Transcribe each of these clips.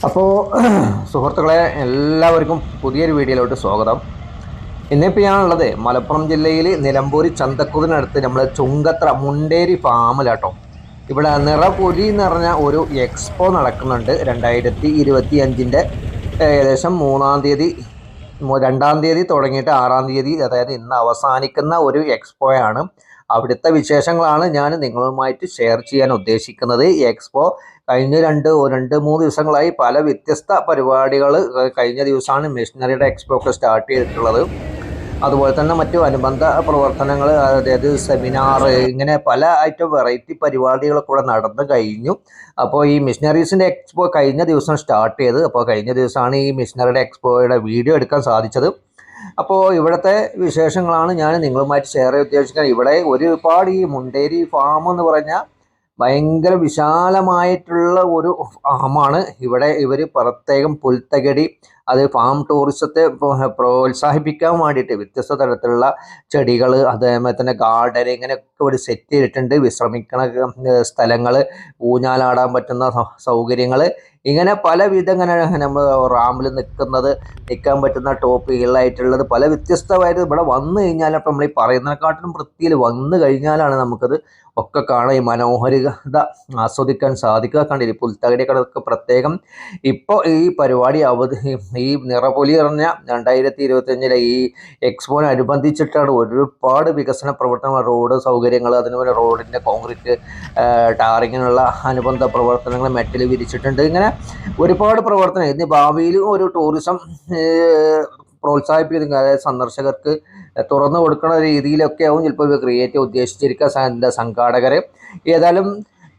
അപ്പോൾ സുഹൃത്തുക്കളെ എല്ലാവർക്കും പുതിയൊരു വീഡിയോയിലോട്ട് സ്വാഗതം. ഇന്നിപ്പോൾ ഞാനുള്ളത് മലപ്പുറം ജില്ലയിൽ നിലമ്പൂർ ചന്തക്കുതിനടുത്ത് നമ്മൾ ചുങ്കത്ര മുണ്ടേരി ഫാമിലാട്ടോ. ഇവിടെ നിറപൊലി എന്ന് പറഞ്ഞ ഒരു എക്സ്പോ നടക്കുന്നുണ്ട്. 2025 ഏകദേശം 3-ാം തീയതി, 2-ാം തീയതി തുടങ്ങിയിട്ട് 6-ാം തീയതി, അതായത് ഇന്ന് അവസാനിക്കുന്ന ഒരു എക്സ്പോയാണ്. അവിടുത്തെ വിശേഷങ്ങളാണ് ഞാൻ നിങ്ങളുമായിട്ട് ഷെയർ ചെയ്യാൻ ഉദ്ദേശിക്കുന്നത്. ഈ എക്സ്പോ കഴിഞ്ഞ രണ്ട് മൂന്ന് ദിവസങ്ങളായി പല വ്യത്യസ്ത പരിപാടികൾ. കഴിഞ്ഞ ദിവസമാണ് മെഷീനറിയുടെ എക്സ്പോ ഒക്കെ സ്റ്റാർട്ട് ചെയ്തിട്ടുള്ളത്. അതുപോലെ തന്നെ മറ്റു അനുബന്ധ പ്രവർത്തനങ്ങൾ, അതായത് സെമിനാർ, ഇങ്ങനെ പല ഐറ്റം വെറൈറ്റി പരിപാടികളൊക്കെ ഇവിടെ നടന്നു കഴിഞ്ഞു. അപ്പോൾ ഈ മിഷനറീസിൻ്റെ എക്സ്പോ കഴിഞ്ഞ ദിവസം സ്റ്റാർട്ട് ചെയ്ത്, അപ്പോൾ കഴിഞ്ഞ ദിവസമാണ് ഈ മിഷനറിയുടെ എക്സ്പോയുടെ വീഡിയോ എടുക്കാൻ സാധിച്ചത്. അപ്പോൾ ഇവിടുത്തെ വിശേഷങ്ങളാണ് ഞാൻ നിങ്ങളുമായിട്ട് ഷെയർ ചെയ്യാൻ ഉദ്ദേശിക്കുന്നത്. ഇവിടെ ഒരുപാട് ഈ മുണ്ടേരി ഫാം എന്ന് പറഞ്ഞാൽ ഭയങ്കര വിശാലമായിട്ടുള്ള ഒരു ഫാമാണ്. ഇവിടെ ഇവർ പ്രത്യേകം പുൽത്തകടി, അത് ഫാം ടൂറിസത്തെ പ്രോത്സാഹിപ്പിക്കാൻ വേണ്ടിയിട്ട് വ്യത്യസ്ത തരത്തിലുള്ള ചെടികൾ, അതേപോലെ തന്നെ ഗാർഡൻ, ഇങ്ങനെയൊക്കെ ഇവിടെ സെറ്റ് ചെയ്തിട്ടുണ്ട്. വിശ്രമിക്കണ സ്ഥലങ്ങൾ, ഊഞ്ഞാലാടാൻ പറ്റുന്ന സൗകര്യങ്ങൾ, ഇങ്ങനെ പലവിധ ഇങ്ങനെ നമ്മൾ റാമ്പിൽ നിൽക്കാൻ പറ്റുന്ന ടോപ്പ് ഹീലായിട്ടുള്ളത് പല വ്യത്യസ്തമായിട്ട് ഇവിടെ വന്നു കഴിഞ്ഞാൽ, അപ്പം നമ്മൾ ഈ പറയുന്നതിനെക്കാട്ടിലും വൃത്തിയിൽ വന്നു കഴിഞ്ഞാലാണ് നമുക്കത് ഒക്കെ കാണാൻ, ഈ മനോഹരിത ആസ്വദിക്കാൻ സാധിക്കുക. കണ്ടില്ലേ പുൽത്തകടികളൊക്കെ പ്രത്യേകം. ഇപ്പോൾ ഈ പരിപാടി ഈ നിറപൊലി പറഞ്ഞ 2025 ഈ എക്സ്പോനനുബന്ധിച്ചിട്ടാണ് ഒരുപാട് വികസന പ്രവർത്തനങ്ങൾ, റോഡ് സൗകര്യങ്ങൾ, അതിനുപോലെ റോഡിൻ്റെ കോൺക്രീറ്റ് ടാറിങ്ങിനുള്ള അനുബന്ധ പ്രവർത്തനങ്ങൾ, മെറ്റൽ വിരിച്ചിട്ടുണ്ട്. ഇങ്ങനെ ഒരുപാട് പ്രവർത്തനം. ഇനി ഭാവിയിലും ഒരു ടൂറിസം പ്രോത്സാഹിപ്പിക്കുന്നത്, അതായത് സന്ദർശകർക്ക് തുറന്നു കൊടുക്കുന്ന രീതിയിലൊക്കെ ആവും ചിലപ്പോൾ ഇവർ ക്രിയേറ്റ് ഉദ്ദേശിച്ചിരിക്കുക സംഘാടകർ. ഏതായാലും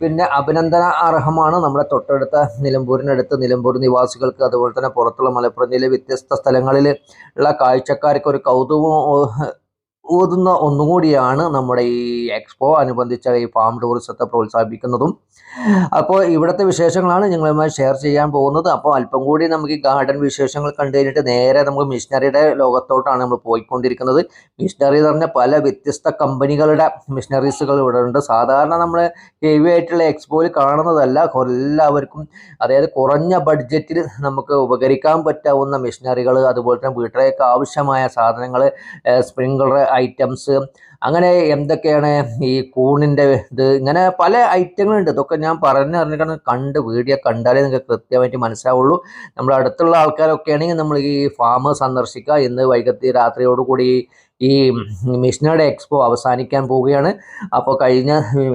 പിന്നെ അഭിനന്ദന അർഹമാണ് നമ്മുടെ തൊട്ടടുത്ത നിലമ്പൂരിനടുത്ത് നിലമ്പൂർ നിവാസികൾക്ക്, അതുപോലെ തന്നെ പുറത്തുള്ള മലപ്പുറം ജില്ലയിലെ വ്യത്യസ്ത സ്ഥലങ്ങളിൽ ഉള്ള കാഴ്ചക്കാർക്ക് ഒരു കൗതുകം ഊതുന്ന ഒന്നുകൂടിയാണ് നമ്മുടെ ഈ എക്സ്പോ അനുബന്ധിച്ച ഈ ഫാം ടൂറിസത്തെ പ്രോത്സാഹിപ്പിക്കുന്നതും. അപ്പോൾ ഇവിടുത്തെ വിശേഷങ്ങളാണ് ഞങ്ങളുമായി ഷെയർ ചെയ്യാൻ പോകുന്നത്. അപ്പോൾ അല്പം കൂടി നമുക്ക് ഈ ഗാർഡൻ വിശേഷങ്ങൾ കണ്ടു കഴിഞ്ഞിട്ട് നേരെ നമുക്ക് മിഷനറിയുടെ ലോകത്തോട്ടാണ് നമ്മൾ പോയിക്കൊണ്ടിരിക്കുന്നത്. മിഷനറി എന്ന് പറഞ്ഞാൽ പല വ്യത്യസ്ത കമ്പനികളുടെ മിഷനറീസുകൾ ഇവിടെ ഉണ്ട്. സാധാരണ നമ്മൾ ഹെവി ആയിട്ടുള്ള എക്സ്പോയിൽ കാണുന്നതല്ല, എല്ലാവർക്കും അതായത് കുറഞ്ഞ ബഡ്ജറ്റിൽ നമുക്ക് ഉപകരിക്കാൻ പറ്റാവുന്ന മിഷനറികൾ, അതുപോലെ തന്നെ വീട്ടിലേക്ക് ആവശ്യമായ സാധനങ്ങൾ, സ്പ്രിംഗ്ലർ ഐറ്റംസ്, അങ്ങനെ എന്തൊക്കെയാണ് ഈ കൂണിൻ്റെ ഇത്, ഇങ്ങനെ പല ഐറ്റങ്ങളുണ്ട്. ഇതൊക്കെ ഞാൻ പറഞ്ഞറിഞ്ഞിട്ട് കണ്ട് വീഡിയോ കണ്ടാലേ നിങ്ങൾക്ക് കൃത്യമായിട്ട് മനസ്സിലാവുള്ളൂ. നമ്മൾ അടുത്തുള്ള ആൾക്കാരൊക്കെ ആണെങ്കിൽ നമ്മൾ ഈ ഫാം സന്ദർശിക്കുക. ഇന്ന് വൈകിട്ട് രാത്രിയോടുകൂടി ഈ മിഷനറിയുടെ എക്സ്പോ അവസാനിക്കാൻ പോവുകയാണ്. അപ്പോൾ കഴിഞ്ഞ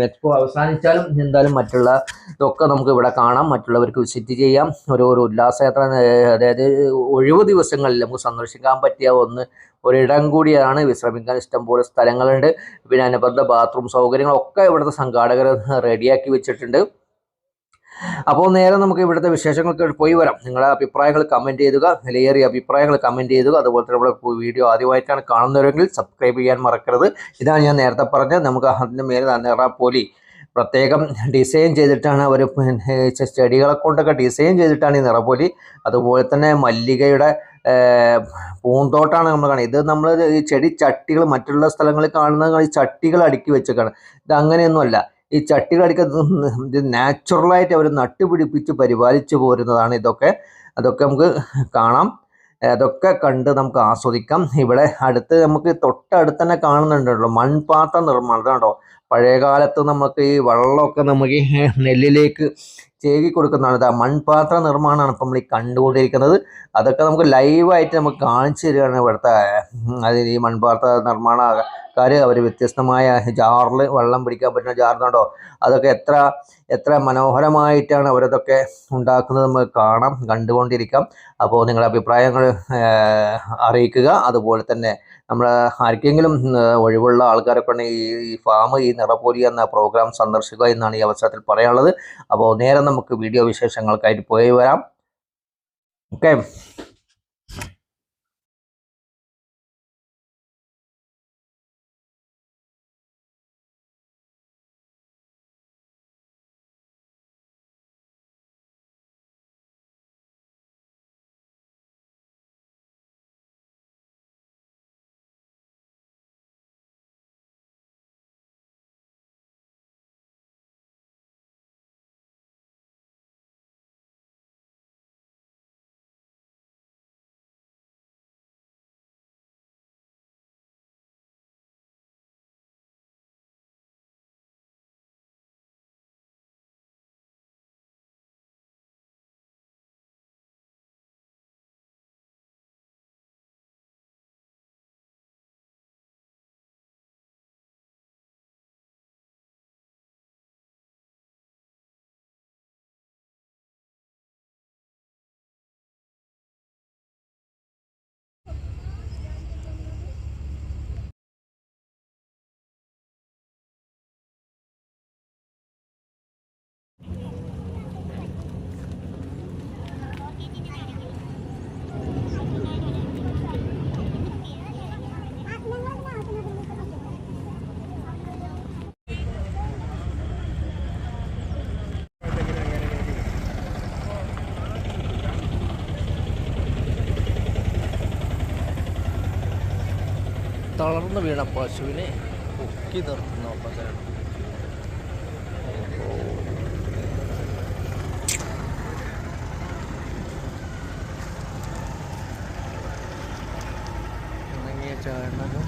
എക്സ്പോ അവസാനിച്ചാലും എന്തായാലും മറ്റുള്ള ഇതൊക്കെ നമുക്ക് ഇവിടെ കാണാം, മറ്റുള്ളവർക്ക് വിസിറ്റ് ചെയ്യാം. ഒരു ഉല്ലാസയാത്ര, അതായത് ഒഴിവ് ദിവസങ്ങളിൽ നമുക്ക് സന്ദർശിക്കാൻ പറ്റിയ ഒരിടം കൂടിയാണ്. വിശ്രമിക്കാൻ ഇഷ്ടംപോലെ സ്ഥലങ്ങളുണ്ട്. പിന്നെ അനുബന്ധ ബാത്റൂം സൗകര്യങ്ങളൊക്കെ ഇവിടുത്തെ സംഘാടകർ റെഡിയാക്കി വെച്ചിട്ടുണ്ട്. അപ്പോൾ നേരെ നമുക്ക് ഇവിടുത്തെ വിശേഷങ്ങൾക്ക് പോയി വരാം. നിങ്ങളുടെ അഭിപ്രായങ്ങൾ കമൻറ്റ് ചെയ്യുക, വിലയേറിയ അഭിപ്രായങ്ങൾ കമൻറ്റ് ചെയ്യുക. അതുപോലെ തന്നെ നമ്മുടെ വീഡിയോ ആദ്യമായിട്ടാണ് കാണുന്നവരെങ്കിൽ സബ്സ്ക്രൈബ് ചെയ്യാൻ മറക്കരുത്. ഇതാണ് ഞാൻ നേരത്തെ പറഞ്ഞത്. നമുക്ക് അതിൻ്റെ മേലെ നിറപൊലി പ്രത്യേകം ഡിസൈൻ ചെയ്തിട്ടാണ് അവർ, ചെടികളെ കൊണ്ടൊക്കെ ഡിസൈൻ ചെയ്തിട്ടാണ് ഈ നിറപൊലി. അതുപോലെ തന്നെ മല്ലികയുടെ പൂന്തോട്ടാണ് നമ്മൾ കാണുന്നത്. ഇത് നമ്മൾ ഈ ചെടി ചട്ടികൾ മറ്റുള്ള സ്ഥലങ്ങളിൽ കാണുന്ന ഈ ചട്ടികൾ അടുക്കി വെച്ചേക്കാണ്. ഇത് അങ്ങനെയൊന്നുമല്ല. ഈ ചട്ടികൾ ഇത് നാച്ചുറലായിട്ട് അവർ നട്ടുപിടിപ്പിച്ച് പരിപാലിച്ചു പോരുന്നതാണ് ഇതൊക്കെ. അതൊക്കെ നമുക്ക് കാണാം. അതൊക്കെ കണ്ട് നമുക്ക് ആസ്വദിക്കാം. ഇവിടെ നമുക്ക് തൊട്ടടുത്ത് തന്നെ കാണുന്നുണ്ടല്ലോ മൺപാത്ര നിർമ്മാണം. കണ്ടോ, പഴയകാലത്ത് നമുക്ക് ഈ വെള്ളമൊക്കെ നമുക്ക് ഈ നെല്ലിലേക്ക് ചേകി കൊടുക്കുന്നതാണ്. ഇതാ മൺപാത്ര നിർമ്മാണമാണ് ഇപ്പം നമ്മൾ ഈ കണ്ടുകൊണ്ടിരിക്കുന്നത്. അതൊക്കെ നമുക്ക് ലൈവായിട്ട് നമുക്ക് കാണിച്ചു തരികയാണ് ഇവിടുത്തെ അതിൽ ഈ മൺപാത്ര നിർമ്മാണക്കാർ. അവർ വ്യത്യസ്തമായ ജാറിൽ വെള്ളം പിടിക്കാൻ പറ്റുന്ന ജാറിനുണ്ടോ, അതൊക്കെ എത്ര മനോഹരമായിട്ടാണ് അവരതൊക്കെ ഉണ്ടാക്കുന്നത് നമുക്ക് കാണാം, കണ്ടുകൊണ്ടിരിക്കാം. അപ്പോൾ നിങ്ങളുടെ അഭിപ്രായങ്ങൾ അറിയിക്കുക. അതുപോലെ തന്നെ നമ്മൾ ആർക്കെങ്കിലും ഒഴിവുള്ള ആൾക്കാരൊക്കെ ഉണ്ടെങ്കിൽ ഈ ഫാം, ഈ നിറപൊലി എന്ന പ്രോഗ്രാം സന്ദർശിക്കുക എന്നാണ് ഈ അവസരത്തിൽ പറയാനുള്ളത്. അപ്പോൾ നേരെ നമുക്ക് വീഡിയോ വിശേഷങ്ങൾക്കായിട്ട് പോയി വരാം. ഓക്കെ. തളർന്നു വീണ പശുവിനെ പൊക്കി നിർത്തുന്ന ഒപ്പത്തിനാണ്. ഉണങ്ങിയ ചാണകം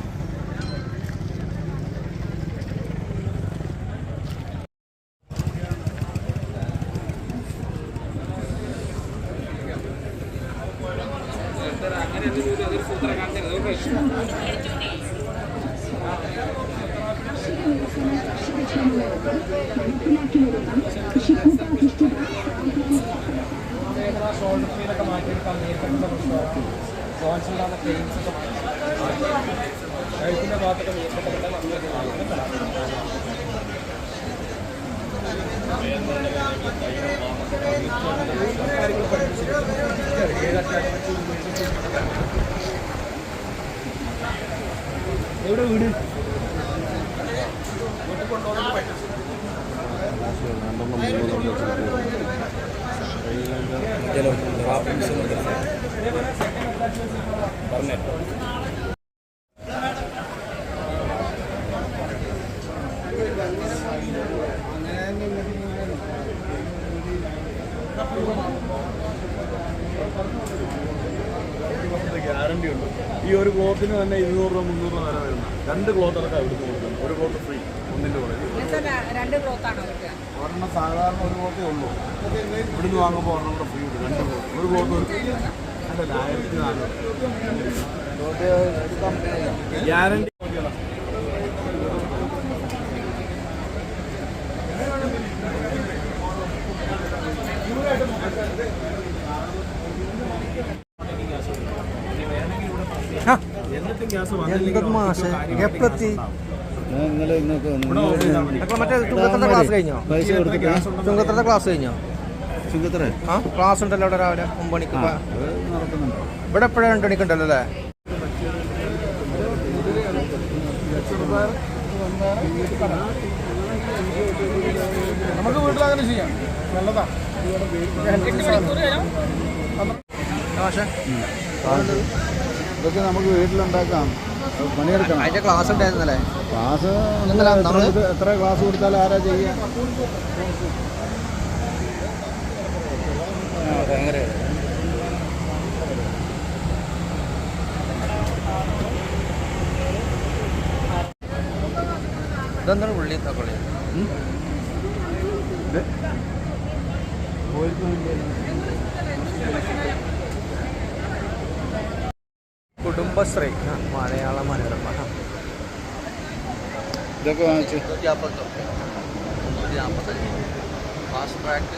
ഷോൾഡർ ഫീലൊക്കെ മാറ്റിയെടുക്കാൻ നീർക്കെട്ടിൻ്റെ പ്രശ്നമാണ്. ജോൺസിലുള്ള പെയിൻസൊക്കെ കഴുത്തിൻ്റെ ഭാഗത്തൊക്കെ നീർക്കെട്ടൊക്കെ എവിടെ വീട് കൊണ്ടുപോകാൻ പറ്റും. ഗ്യാരണ്ടി ഉണ്ട്. ഈ ഒരു ക്ലോത്തിന് തന്നെ 200 രൂപ 300 രൂപ വരെ വരുന്ന 2 ക്ലോത്ത് അടക്കം ഇവിടുന്ന് കൊടുക്കുന്നത്. ഒരു ക്ലോത്ത് ഫ്രീ ഒന്നിൻ്റെ കൂടെ. ഒരെണ്ണം സാധാരണ ഒരു ക്ലോത്തേ ഉള്ളൂ. ഇവിടുന്ന് വാങ്ങുമ്പോൾ ഒരെണ്ണം കൂടെ ഫ്രീ ഉണ്ട്. 2 ക്ലോത്ത് ഒരു ക്ലോത്ത് അല്ലല്ല 1400 ഗ്യാരണ്ടി. ക്ലാസ് ഉണ്ടല്ലോ അവിടെ രാവിലെ 9 മണിക്ക്. ഇവിടെ എപ്പോഴാണ് 2 മണിക്ക് ഉണ്ടല്ലോ അല്ലേ? നമുക്ക് വീട്ടിൽ അങ്ങനെ ചെയ്യാം. നല്ലതാണ്. ഇതൊക്കെ നമുക്ക് വീട്ടിലുണ്ടാക്കാം. പണിയെടുക്കണം. അതിന്റെ ക്ലാസ് ഉണ്ടായിരുന്നല്ലേ? ക്ലാസ് എത്ര ക്ലാസ് കൊടുത്താലും ആരാ ചെയ്യാൻ? ഇതെന്താണ് ഉള്ളി തക്കാളി? കുടുംബശ്രീ മലയാള മനോരമ. ഇതൊക്കെ വാങ്ങിച്ചു. 145 ഫാസ്റ്റ് ട്രാക്ക്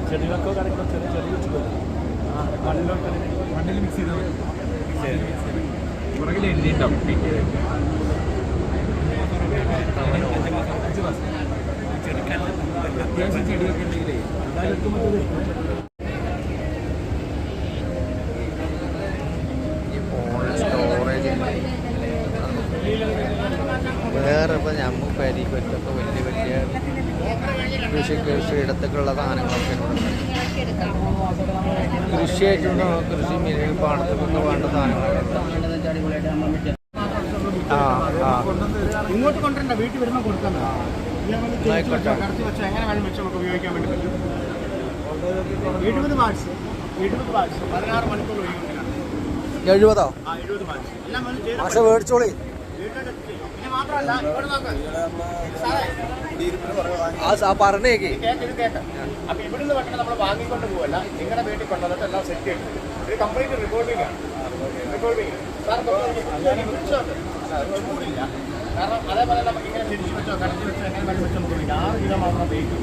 ചെടികൾക്കോ കാര്യങ്ങളോ ചെറിയ മണ്ണിൽ മിക്സ് ചെയ്താൽ പുറകിൽ എഴുതിയിട്ടുണ്ടാവും. അത്യാവശ്യം ചെടിയൊക്കെ ഉണ്ടെങ്കിലേ വേറെ ഇപ്പോൾ നമുക്ക് പരിക്കൊക്കെ വലിയ വലിയ കൃഷിയിടത്തൊക്കെയുള്ള സാധനങ്ങളൊക്കെ കൃഷിയായിട്ടുണ്ടോ? കൃഷി പാടത്തൊക്കെ വേണ്ട സാധനങ്ങളൊക്കെ. ഇങ്ങോട്ട് കൊണ്ടുവരണ്ട, വീട്ടിൽ വരുമ്പോൾ കൊടുക്കാൻ കടത്തി വെച്ചാൽ എങ്ങനെ വേണം വെച്ച് നമുക്ക് ഉപയോഗിക്കാൻ വേണ്ടി പറ്റും. 70 ബാഗ്സ് 16 മണിക്കൂർ ഉപയോഗിക്കണം. 70 70 ബാഗ്സ് എല്ലാം പക്ഷെ മേടിച്ചോളി. പിന്നെ മാത്രമല്ല ഇവിടെ നോക്കാം പറഞ്ഞേക്ക് കേട്ട്. അപ്പൊ ഇവിടുന്ന് പെട്ടെന്ന് നമ്മൾ വാങ്ങിക്കൊണ്ട് പോവല്ല, നിങ്ങളുടെ വീട്ടിൽ കൊണ്ടുവന്നിട്ട് എല്ലാം സെറ്റ് ചെയ്തു. ഇത് കംപ്ലീറ്റ് റിക്കോർഡിംഗ് ആണ്. സാർ ചൂടില്ല. കാരണം അതേപോലെ നമുക്ക് ഇങ്ങനെ തിരിച്ചു വെച്ചോ കടത്തി വെച്ചോ എങ്ങനെ വേണ്ടി വെച്ചോ നമുക്ക് 6 കിലോ മാത്രം വെയിറ്റ്.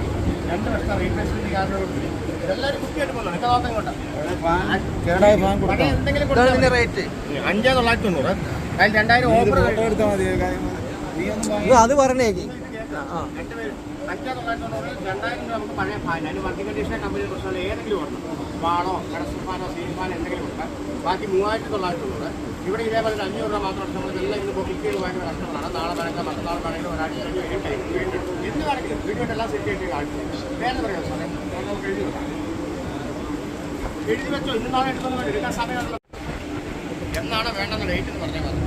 2 വർഷം റീപ്ലേസ്മെന്റ് കാരണം ഇതെല്ലാവരും കുട്ടിയായിട്ട് പോകുന്നു. എത്ര ഇങ്ങോട്ടാ എന്തെങ്കിലും 5,990. അതിൽ 2000 ഓഫർ എടുത്താൽ മതി. അത് പറഞ്ഞേക്ക്. 5,990 2000 നമുക്ക് പഴയ ഫാൻ. അതിന് വർക്കിംഗ് കണ്ടീഷൻ കമ്പനി പ്രശ്നമുള്ള ഏതെങ്കിലും ഉണ്ട്. ഫാനോ കടസ്റ്റർ ഫാനോ സീലിംഗ് ഫാനോ എന്തെങ്കിലും ഉണ്ട്. ബാക്കി 3,990. ഇവിടെ ഇതേപോലെ 500 രൂപ മാത്രം നമ്മളെല്ലാം ഇന്ന് ബുക്ക് ചെയ്ത് വാങ്ങിയ കസ്റ്റമറാണ്. നാളെ വേണമെങ്കിൽ മറ്റന്നാൾ വേണമെങ്കിലും ഒരാഴ്ച കഴിഞ്ഞ് വരും. എന്ത് വേണമെങ്കിലും വീഡിയോട്ടെല്ലാം സെറ്റ് ചെയ്ത് കാണിച്ചു. വേറെ പറയാം സാറേ നമുക്ക് എഴുതി കൊടുക്കാം. എഴുതി വെച്ചോ, ഇന്ന് നാളെ എടുത്തൊന്നും എടുക്കാൻ സമയമുള്ള എന്നാണ് വേണ്ടെന്ന് ഡേറ്റ് എന്ന് പറഞ്ഞാൽ മതി.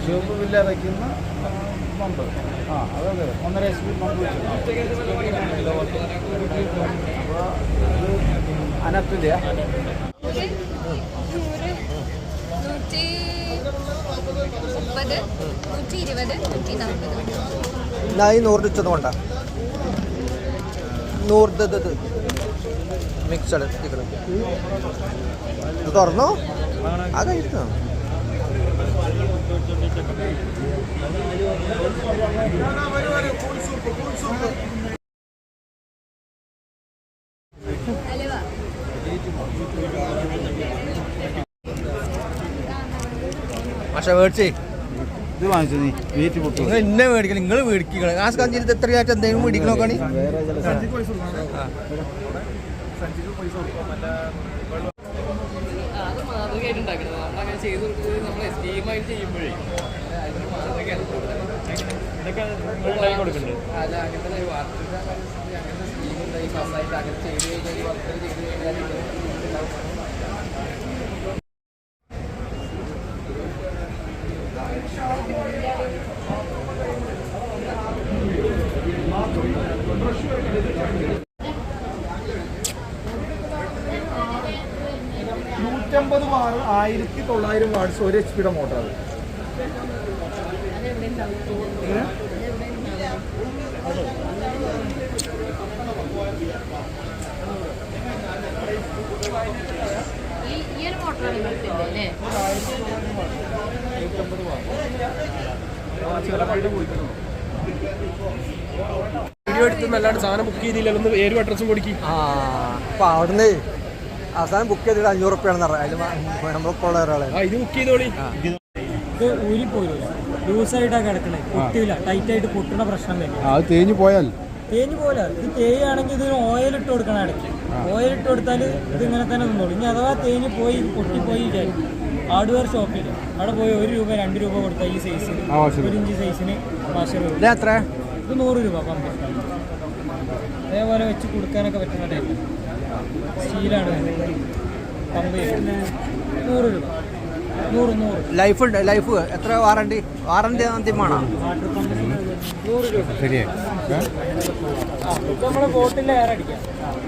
ചുവപ്പ് ബില്ല് അടയ്ക്കുന്ന പമ്പ്, അതെ 1.5 HP പമ്പ് വെച്ചു. അപ്പോൾ അനത്തില്ല. 100 വെച്ചത് കൊണ്ട 100 മിക്സഡ് ഇത് തുറന്നോ അതായിരുന്നു. പക്ഷെ മേടിച്ചേ ഇത് വാങ്ങിച്ചു നീ വെയിറ്റ് പൊട്ടു. നിങ്ങൾ എന്നെ മേടിക്കണം, നിങ്ങൾ മേടിക്കണം. ആ സഞ്ചിയിൽ എത്രയായിട്ട് എന്തെങ്കിലും മേടിക്കണ നോക്കാണ്. അത് മാതൃകയായിട്ട് ഉണ്ടാക്കുന്നത് നമ്മളങ്ങനെ ചെയ്ത് കൊടുക്കുന്നത് നമ്മൾ എസ്റ്റീമായിട്ട് ചെയ്യുമ്പോഴേ അതിന് മാതൃകയാണ് കൊടുക്കുന്നത്. അല്ല അങ്ങനത്തെ വാർത്തക അങ്ങനത്തെ സ്കീം ഉണ്ടായി പാസ്സായിട്ട് അങ്ങനെ ചെയ്ത് കഴിഞ്ഞാൽ വർക്കുകൾ ചെയ്ത് കഴിഞ്ഞാൽ വാർ 1900 വാട്ട്സ് 1 HP മോട്ടോർ. വീഡിയോ എടുത്തുന്നല്ലാണ്ട് സാധനം ബുക്ക് ചെയ്തില്ലല്ലോ. പേരും അഡ്രസ്സും കൊടുക്കും. അപ്പോൾ അവിടുന്ന് അവസാനം ബുക്ക് ചെയ്തിട്ട് 500 റുപ്യാണെന്ന് പറഞ്ഞു. അതിൽ നമ്മളിപ്പോൾ ഉള്ള ഒരാളെ ഇത് ബുക്ക് ചെയ്തോളി. ഇത് ഊരിപ്പോയില്ല, ലൂസായിട്ടാണ് കിടക്കണേ, പൊട്ടില്ല, ടൈറ്റായിട്ട് പൊട്ടുന്ന പ്രശ്നം വരും. അത് തേഞ്ഞു പോയാൽ തേഞ്ഞ് പോലെ ഇത് തേയാണെങ്കിൽ ഇതിന് ഓയിലിട്ട് കൊടുക്കണം ഇടയ്ക്ക്. ഓയിലിട്ട് കൊടുത്താൽ ഇത് ഇങ്ങനെ തന്നെ നിന്നോളൂ. ഇനി അഥവാ തേഞ്ഞ് പോയി പൊട്ടിപ്പോയി വിചാരിക്കും, ഹാർഡ്വെയർ ഷോപ്പിൽ അവിടെ പോയി 1 രൂപ 2 രൂപ കൊടുത്താൽ ഈ സൈസിന് 1 ഇഞ്ച് സൈസിന് വാഷർ വരും. എത്ര? ഇത് 100 രൂപ പമ്പ്. അതേപോലെ വെച്ച് കൊടുക്കാനൊക്കെ പറ്റുന്ന ടൈപ്പ് സ്റ്റീലാണ് പമ്പ്. 100 രൂപ. 100 ലൈഫ് ഉണ്ട്. ലൈഫ് എത്ര? വാറണ്ടി അന്തിമമാണോ? വാട്ടർ പമ്പിന് 100 രൂപ. ശരിയാ. നമ്മൾ ബോട്ടിൽ എയർ അടിക്കാം.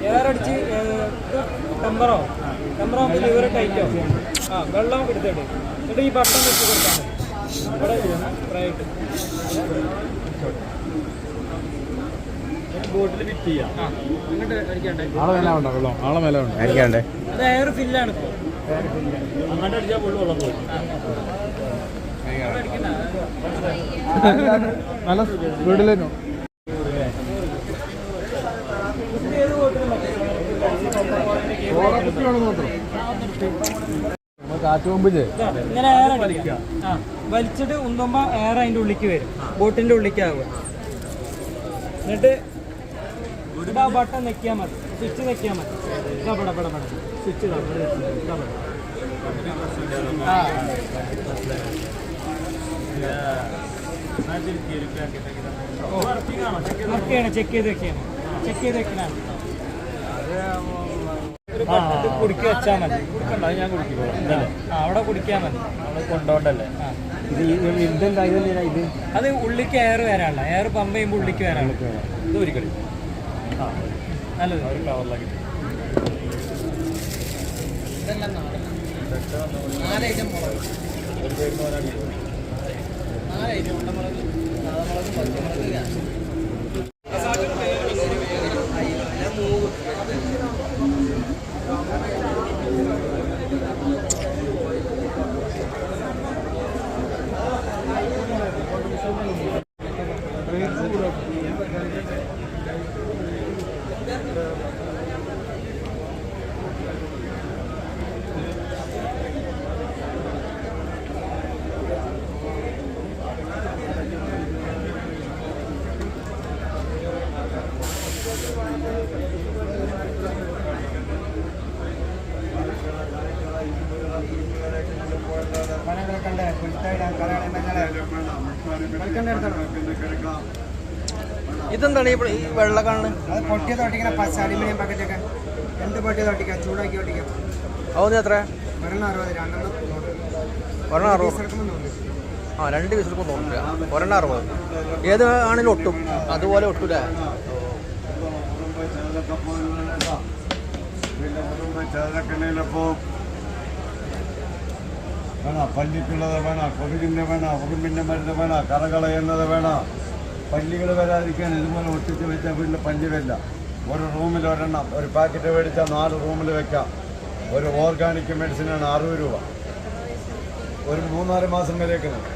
എയർ അടിച്ച് ടെമ്പറാകുമ്പോൾ ലിവർ ടൈറ്റ് ആവും. വെള്ളം എടുത്തിട്ട് എന്നിട്ട് ഈ ബട്ടൺ വെച്ച് കൊടുത്താൽ മതി. ഇവിടെ സ്പ്രേയിട്ട് ബോട്ടിൽ ഫിറ്റ് ചെയ്യാം. അങ്ങോട്ട് അടിക്കണ്ടേ? ആളെ മേലെ ഉണ്ട് അരിക്കാണ്ടേ. അത് എയർ ഫില്ലാണ് ഇപ്പോൾ. അങ്ങോട്ട് അടിച്ചാൽ ഫുള്ള് വെള്ളം പോകും. നല്ല സ്പീഡിലേനോ. കാറ്റ് മുമ്പില്ലേ ഇങ്ങനെ എയർ അടിക്കുക. വലിച്ചിട്ട് ഉന്തുമ്പോൾ എയർ അതിൻ്റെ ഉള്ളിലേക്ക് വരും, ബോട്ടിൻ്റെ ഉള്ളിലേക്കാവുക. എന്നിട്ട് ഇവിടെ ആ ബട്ടൺ നെക്കിയാൽ മതി, സ്വിച്ച് നെക്കിയാൽ മതി. ഇതവിടെ സ്വിച്ച് വർക്ക് ചെയ്യണം. ചെക്ക് ചെയ്ത് വെക്കണം. ഒരു ബട്ടൺ കുടുക്കി വെച്ചാൽ മതി. ഞാൻ കുടിക്കും. അവിടെ കുടിക്കാൻ മതി. അവിടെ കൊണ്ടോണ്ടല്ലേ ഇത് അത് ഉള്ളിക്ക് എയർ വരാനുള്ള, എയർ പമ്പ് ചെയ്യുമ്പോൾ ഉള്ളിക്ക് വരാനുള്ള. ഇത് ഒരു കളി നല്ലത്. ഒരു കവറിലാക്കി ഇതെന്താണ് ഈ വെള്ള കാണുന്നത്? അത് പൊട്ടിയത് ഒട്ടിക്കണം, പച്ച അലുമിനിയം പാക്കറ്റൊക്കെ എന്ത് പൊട്ടിയത് ഒട്ടിക്കാം, ചൂടാക്കി ഒട്ടിക്കാം. അതൊന്നും എത്ര? ഒരെണ്ണം 60, രണ്ടെണ്ണം 100. ഒരെണ്ണം 60. ആ 2 പീസിൽക്കും 100 രൂപ, ഒരെണ്ണം 60. ഏത് ആണെങ്കിലും ഒട്ടും, അതുപോലെ ഒട്ടൂല. വേണം, പല്ലിക്കുള്ളത് വേണം, കൊതുകിൻ്റെ വേണം, ഉറുമ്പിൻ്റെ മരുന്ന് വേണം, കറകളയുന്നത് വേണം. പല്ലികൾ വരാതിരിക്കാൻ ഇതുപോലെ ഒട്ടിച്ച് വെച്ചാൽ വീട്ടിൽ പല്ലി വരില്ല. ഒരു റൂമിൽ ഒരെണ്ണം, ഒരു പാക്കറ്റ് മേടിച്ചാൽ 4 റൂമിൽ വെക്കാം. ഒരു ഓർഗാനിക് മെഡിസിനാണ് 60 രൂപ. ഒരു 3-4 മാസം വരേക്കുന്നത്.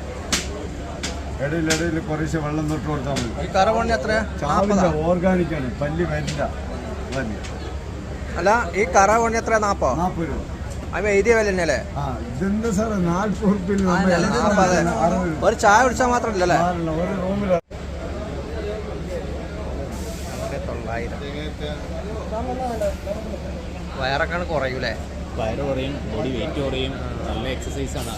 ഇടയിൽ കുറേശ്ശെ വെള്ളം തൊട്ട് കൊടുത്താൽ മതി. ഈ കറവണ്ണി എത്ര? ചാവില്ല, ഓർഗാനിക്കാണ്, പല്ലി വരില്ല. പല്ലി അല്ല, ഈ കറവണ്ണി എത്ര? 40 രൂപ. അത് എഴുതിയ വില തന്നെയല്ലേ? ആ ഇതെന്താ സാറേ 40 ഉറുപ്പിൽ ഒരു ചായ കുടിച്ചാൽ മാത്രമല്ലല്ലേ? ഒരു റൂമിൽ 900. വയറൊക്കെ കുറയൂലേ? വയറ് കുറയും, ബോഡി വെയിറ്റ് കുറയും, നല്ല എക്സസൈസ് ആണ്.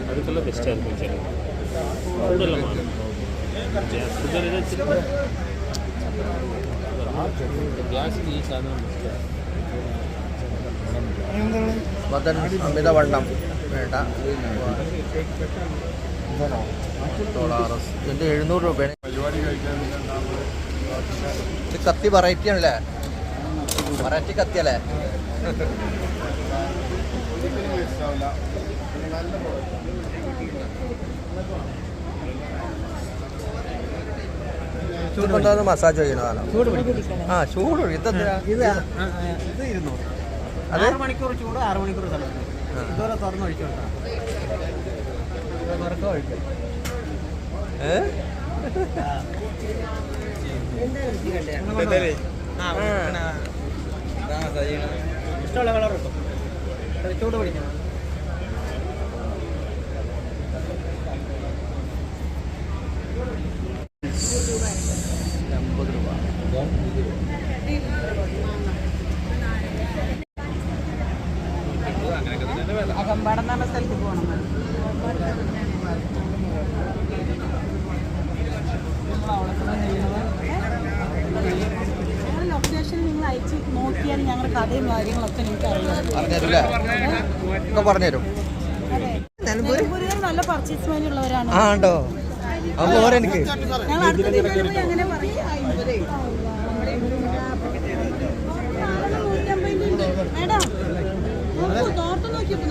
ಅದಕ್ಕೆಲ್ಲ ಬೆಸ್ಟ್ ಆಗುತ್ತೆ ಫುಡ್ಡೆಲ್ಲ ಮಾಡಿ ಗ್ಯಾಸ್ ಈ ಸಾಧನ ബദൻ അമിതവണ്ണം വേണ്ട. ഇതിൻ്റെ 700 രൂപയാണ്. ഇത് കത്തി വെറൈറ്റി ആണല്ലേ? വെറൈറ്റി കത്തിയല്ലേ? ഇതുകൊണ്ടാണ് മസാജ് ചെയ്യണതാണ്. ആ ചൂട് ഇതെന്താ? അത് 6 മണിക്കൂർ ചൂട്, 6 മണിക്കൂർ തണുപ്പ്. ഇതുപോലെ തുറന്ന് ഒഴിച്ചു കൊടുക്കാം. ഇഷ്ടമുള്ള കളർ കിട്ടും. ചൂട് പിടിക്കണം. അകമ്പാടം എന്ന് പറഞ്ഞ സ്ഥലത്ത് പോകണം. ലൊക്കേഷൻ നിങ്ങൾ അയച്ച് നോക്കിയാൽ ഞങ്ങളുടെ കഥയും കാര്യങ്ങളൊക്കെ നിങ്ങൾക്ക് അറിയാം. പറഞ്ഞുതരും. നിലമ്പൂരുകാർ നല്ല പർച്ചേസ് മൈൻഡുള്ളവരാണ്. ആ ഉണ്ടോ? അപ്പോൾ എനിക്ക് ഞങ്ങൾ അടുത്ത ദിവസം അങ്ങനെ പറയും. 150 മേഡം തോർത്ത് നോക്കിയപ്പോ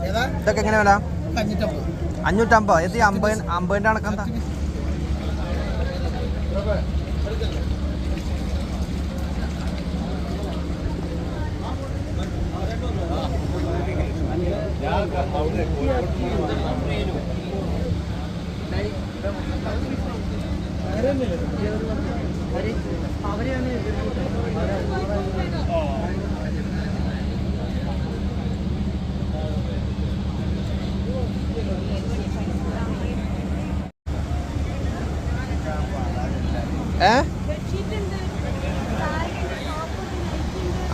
ഇതൊക്കെ എങ്ങനെ വില? 550. ഇത് 50 കണക്കെന്താ?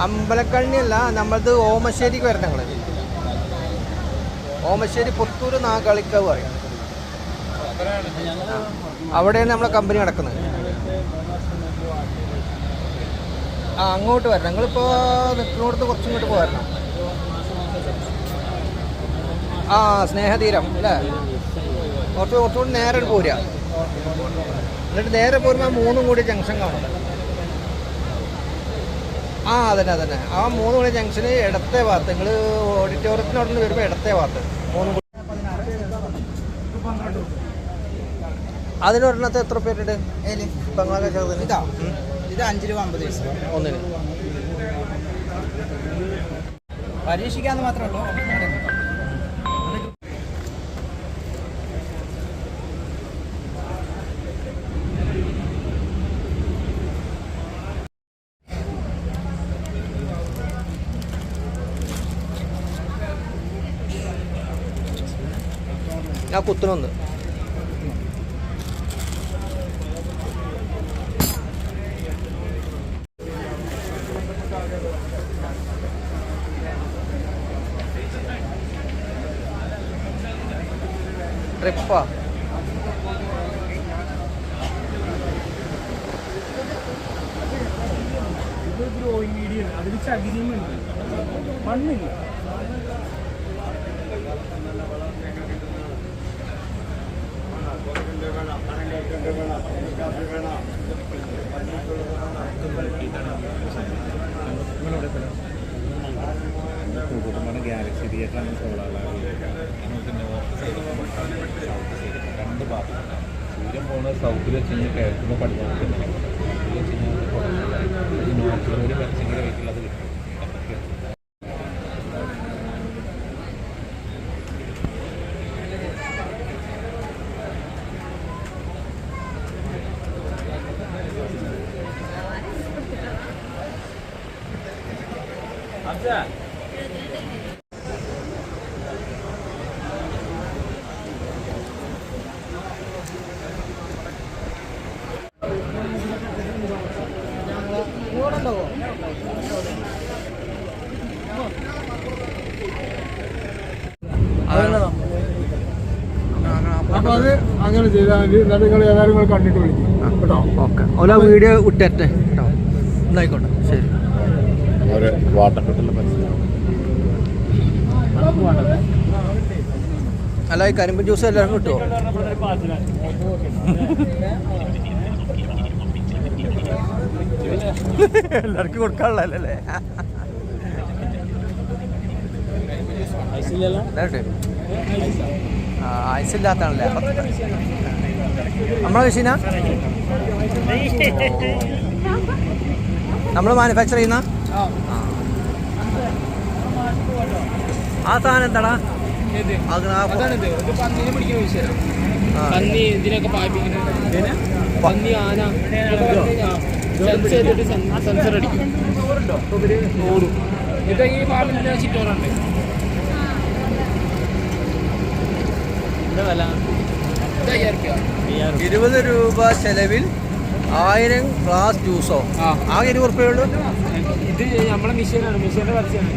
അമ്പലക്കണ്ണിയല്ല, നമ്മളത് ഓമശ്ശേരിക്ക് വരണം. ഞങ്ങൾ ഓമശ്ശേരി പുത്തൂർ നാഗാളിക്കാവ് പറയും. അവിടെയാണ് നമ്മളെ കമ്പനി നടക്കുന്നത്. ആ അങ്ങോട്ട് വരണം. ഞങ്ങളിപ്പോൾ നിൽക്കുന്നിടത്ത് കുറച്ചും ഇങ്ങോട്ട് പോരണം. ആ സ്നേഹതീരം അല്ലേ? കുറച്ചുകൂടി നേരെ പോരുക. എന്നിട്ട് നേരെ പോരുമ്പോൾ 3 കൂടി ജംഗ്ഷൻ കാണും. ആ അതന്നെ ആ 3 കൂടി ജംഗ്ഷന് ഇടത്തെ ഭാഗത്ത്. നിങ്ങൾ ഓഡിറ്റോറിയത്തിനോട് നിന്ന് വരുമ്പോൾ ഇടത്തെ ഭാഗത്ത് 3 കൂടി. അതിനൊരെണ്ണത്തെ എത്ര പേരുണ്ട്? ബംഗാള ചെറുതിന് ഇത് 5 രൂപ 50 പൈസ ഒന്നിന്. പരീക്ഷിക്കാന്ന് മാത്രമേ ഉള്ളൂ. ഞാൻ കുത്തനൊന്ന് ട്രിപ്പാ. ഇത് ഗ്രോയിങ് മീഡിയ അതിൽ ചകിരിയുമുണ്ട്, മണ്ണില്ല. ഗാലക്സി തിയേറ്ററാണ് രണ്ട് ഭാഗം. സൂര്യൻ പോകുന്നത് സൗത്തിൽ വെച്ച് കഴിഞ്ഞാൽ കിഴക്കുമ്പോൾ പടിഞ്ഞാറ് വെച്ച് കഴിഞ്ഞാൽ നോർത്തിലൂടെ കുറച്ചെങ്കിലും വെയിറ്റുള്ളത് കിട്ടും. അപ്പോൾ അത് അങ്ങനെ ചെയ്താൽ മതി. എന്നിട്ട് നിങ്ങൾ ഏതായാലും നിങ്ങൾ കണ്ടിട്ട് വിളിക്കും കേട്ടോ. ഓക്കെ, ഓല വീഡിയോ വിട്ടേറ്റെ കേട്ടോ. എന്നായിക്കോട്ടെ, ശരി. അല്ല, ഈ കരിമ്പ് ജ്യൂസ് എല്ലാവർക്കും കിട്ടുമോ? എല്ലാവർക്കും കൊടുക്കാനുള്ളതല്ലേ? ഐസില്ലാത്താണല്ലേ നമ്മളെ മെഷീന നമ്മൾ മാനുഫാക്ചർ ചെയ്യുന്ന ആ സാധനം എന്താടാ? പന്നി ഇതിനൊക്കെ പായിപ്പിക്കുന്നത്, പന്നി ആന സെൻസ് ചെയ്തിട്ട് സെൻസർ അടിക്കും, ഓടും. ഇത് ഈ പാമ്പിൻ്റെ ചുറ്റോറുണ്ട്. എന്താ വില? 20 രൂപ ചെലവിൽ 1000 ഗ്ലാസ് ജ്യൂസോ? ആകെ 20 രൂപയുള്ളൂ. ഇത് നമ്മളെ മെഷീനാണ്, മെഷീൻ്റെ പരസ്യമാണ്.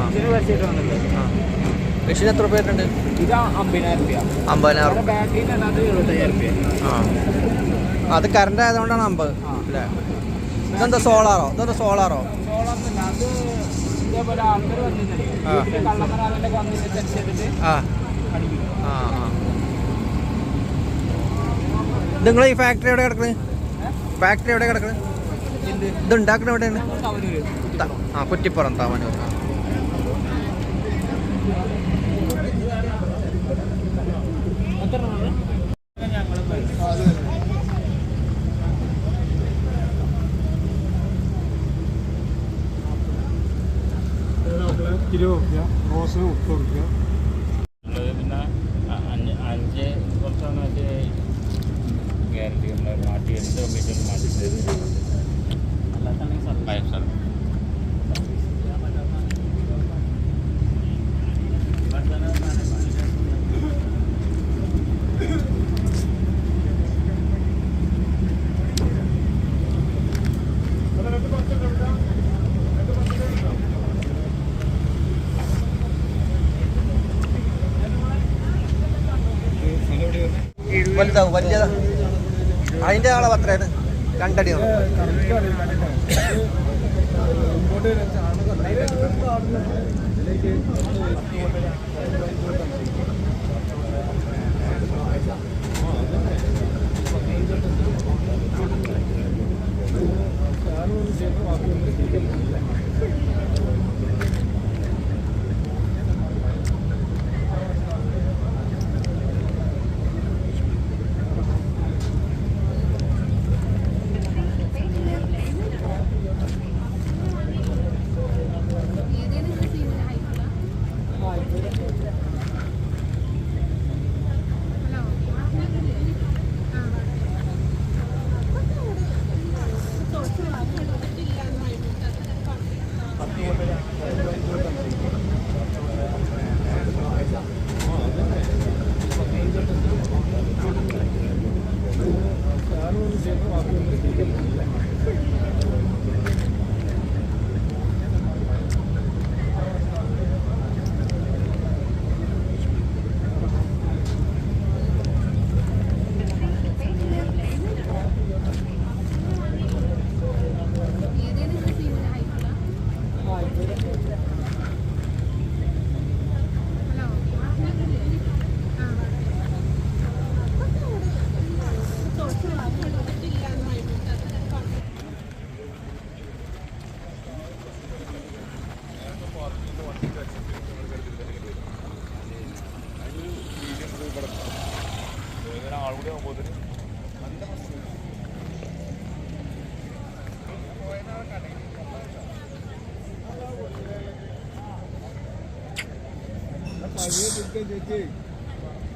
മെഷീൻ്റെ പരസ്യമായിട്ട് വന്നിട്ടുണ്ട്. മെഷീൻ എത്ര രൂപയുണ്ട്? ഇത് 50,000 രൂപ. 50,000. ബാറ്ററിന് അല്ലാതെ 75,000 രൂപ. അത് കറണ്ട് ആയതുകൊണ്ടാണ് 50 അല്ലേ? ഇതെന്താ സോളാറോ? സോളാറില്ല, അത് ഇതേപോലെ ആൾക്കാർ വന്നിട്ടുണ്ട്, കള്ളമരാലൊക്കെ വന്നിട്ട് സെറ്റ് ചെയ്തിട്ട് അടിക്കും. നിങ്ങൾ ഈ ഫാക്ടറി എവിടെ കിടക്കുന്നത്? ഫാക്ടറി എവിടെ കിടക്കുന്നത്? ഇത് ഉണ്ടാക്കുന്ന എവിടെയാണ്? കുറ്റിപ്പുറം, താവനൂർ. ₹20, റോസ് ₹30. പിന്നെ 5 വർഷമാണ് മറ്റേ ഗ്യാരണ്ടി നമ്മൾ മാറ്റി എന്ത് കമ്പ്യൂട്ടറിൽ മാറ്റി ഫൈവ് സ്റ്റാർ. വലുതാവും, വലിയതാ. അതിൻ്റെ അളവ് എത്രയാണ്? 2 അടി.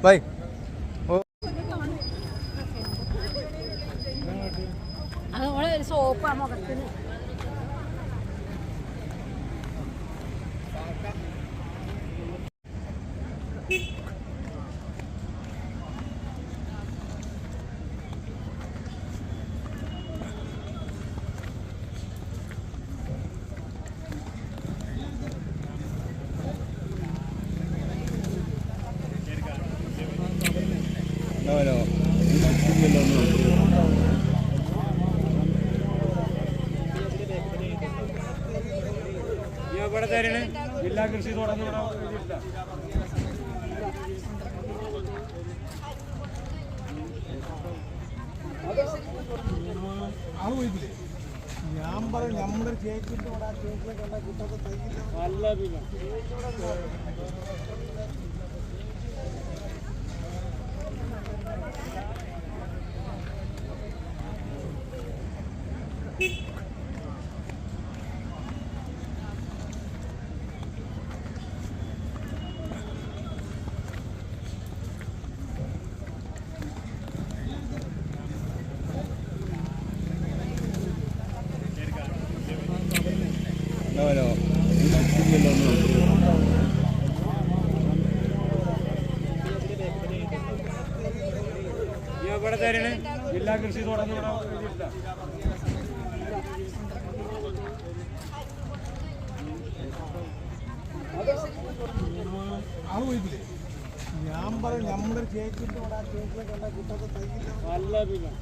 ബൈ അത് സോപ്പാ മുഖത്തിന് ജില്ലാ കൃഷി തുടങ്ങി ആള് പോയിട്ടില്ലേ ഞാൻ പറയും നമ്മുടെ കേക്കിന്റെ കൂടെ ആ കേക്കിലൊക്കെ ഉണ്ടാക്കിയിട്ടൊക്കെ തയ്യില്ല നല്ല പിന്നെ ഇവിടെ തരണേ ജില്ലാ കൃഷി തുടങ്ങി ആള് പോയിട്ടില്ലേ ഞാൻ പറയും നമ്മുടെ കേക്കിന്റെ കൂടെ ആ കേക്കിലൊക്കെ ഉണ്ടാക്കിയിട്ടൊക്കെ തയ്യില്ല നല്ല പിന്നെ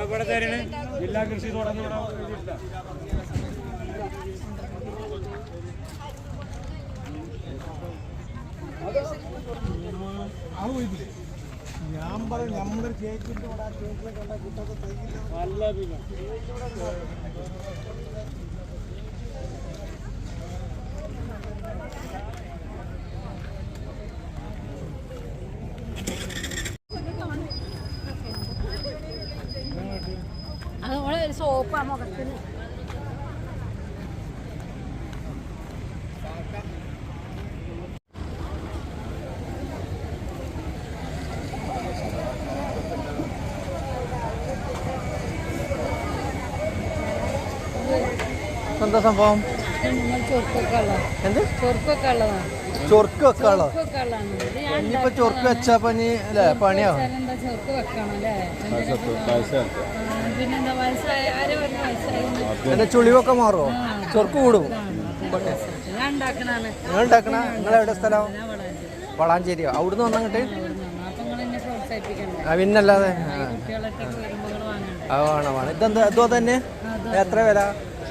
ഇവിടെ തരണേ ജില്ലാ കൃഷി തുടങ്ങി ആള് പോയിട്ടില്ലേ ഞാൻ പറയും നമ്മുടെ കേക്കിന്റെ കൂടെ ആ കേക്കിലൊക്കെ ഉണ്ടാക്കിയിട്ടൊക്കെ തയ്യില്ല നല്ല പിന്നെ അത് സോപ്പാ മുഖത്തിന് എന്താ സംഭവം ചൊറുക്കൊക്കെ ഉള്ളതാണ് എന്ത് ചൊറുക്കൊക്കെ ഉള്ളതാണ് ചൊർക്ക് വെക്കാളോ ചൊറുക്കൊക്കെ ഉള്ളതാണ് ഇനിയിപ്പോ ചൊർക്ക് വെച്ചാ പനി അല്ലേ പണിയാവും എന്താ ചൊറുക്ക് വെക്കണം അല്ലേ പിന്നെന്താ വയസ്സായ ആരെ പറഞ്ഞ വയസ്സായി എന്റെ ചുളിവൊക്കെ മാറുമോ ചൊർക്ക് കൂടും ഞാൻ ഉണ്ടാക്കണാണ് നിങ്ങൾ ഉണ്ടാക്കണ നിങ്ങളെവിടെ സ്ഥലം വളാഞ്ചേരിയോ അവിടുന്ന് വന്നങ്ങോട്ട് അപ്പൊ നിങ്ങൾ എന്നെ പ്രോത്സാഹിപ്പിക്കണ്ടേ പിന്നല്ലാതെ കുട്ടികളൊക്കെ വരുമ്പോൾ വാങ്ങണ്ടേ അത് വേണം ഇതെന്താ ഇതോ തന്നെ എത്ര വില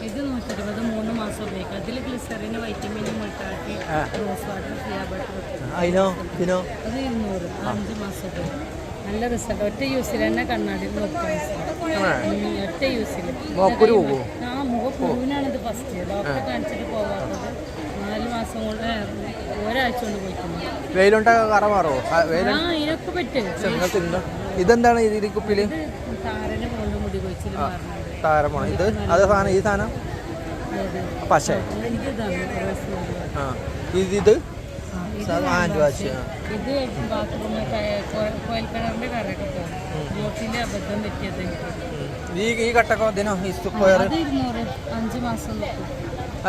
ഇത് 120 3 മാസം ഉപയോഗിക്കാം അതിൽ ഗ്ലിസറിന് വൈറ്റമിൻ മുട്ടാക്കി റോസ് വാട്ടർ ഷിയാ ബട്ടർ അതിനോ ഇതിനോ അത് 200 5 മാസം ഉപയോഗിക്കാം നല്ല റിസൾട്ട് ഒറ്റ യൂസിൽ തന്നെ കണ്ണാടിയിൽ ഒറ്റ യൂസിൽ മോക്കുരു പോകുമോ ആ മുഖക്കുരുവിനാണ് ഇത് ഫസ്റ്റ് ഡോക്ടറെ കാണിച്ചിട്ട് പോകാത്തത് 4 മാസം കൊണ്ട് ഒരാഴ്ച കൊണ്ട് പോയിട്ടുണ്ട് വെയിലുണ്ടാ കറ മാറുമോ ആ ഇതിനൊക്കെ പറ്റും ഇതെന്താണ് ഈ കുപ്പിയില് താരന് കൊണ്ട് മുടി കൊഴിച്ചിൽ മാറുന്നത് താരമാണ് ഇത് അത് സാധനം ഈ സാധനം പശ ആ ഇത് ഹാൻഡ് വാഷ് ഇത് ബാത്റൂമിൽ കോയിൽ കിണറിന്റെ കറയൊക്കെ പോകും ബോട്ടിന്റെ അബദ്ധം പറ്റിയത് ഈ കട്ടക്കോ ഇതിനോ ഈ സ്ക്വയർ അത് 200 5 മാസം നിൽക്കും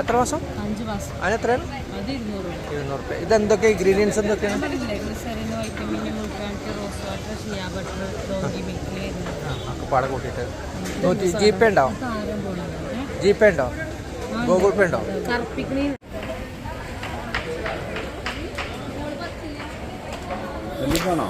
എത്ര മാസം 5 മാസം അതിന് എത്രയാണ് അത് 200 രൂപ ഇതെന്തൊക്കെ ഇൻഗ്രീഡിയൻസ് എന്തൊക്കെയാണ് ഗ്ലിസറിന് വൈറ്റമിൻ മുൾക്കാൻറ്റ് റോസ് വാട്ടർ ഷിയാ ബട്ടർ ഡോഗി മിൽക്ക് ഒക്കെ പാടെ കൂട്ടിയിട്ട് ജി പേ ഉണ്ടോ താരം പോണത് ജി പേ ഉണ്ടോ ഗൂഗിൾ പേ ഉണ്ടോ കറുപ്പിക്കണി ണോ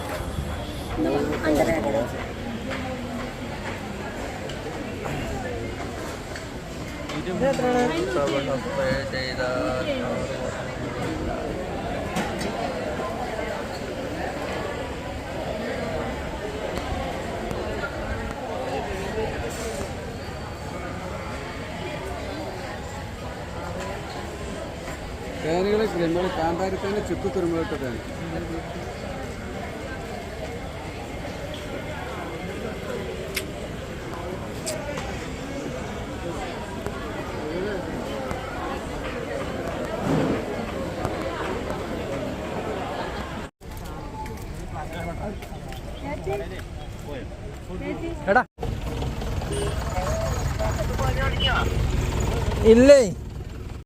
നമ്മൾ കാന്താരത്തേനെ ചുറ്റു തുരുമ്പിട്ടതാണ്. ഇല്ലേ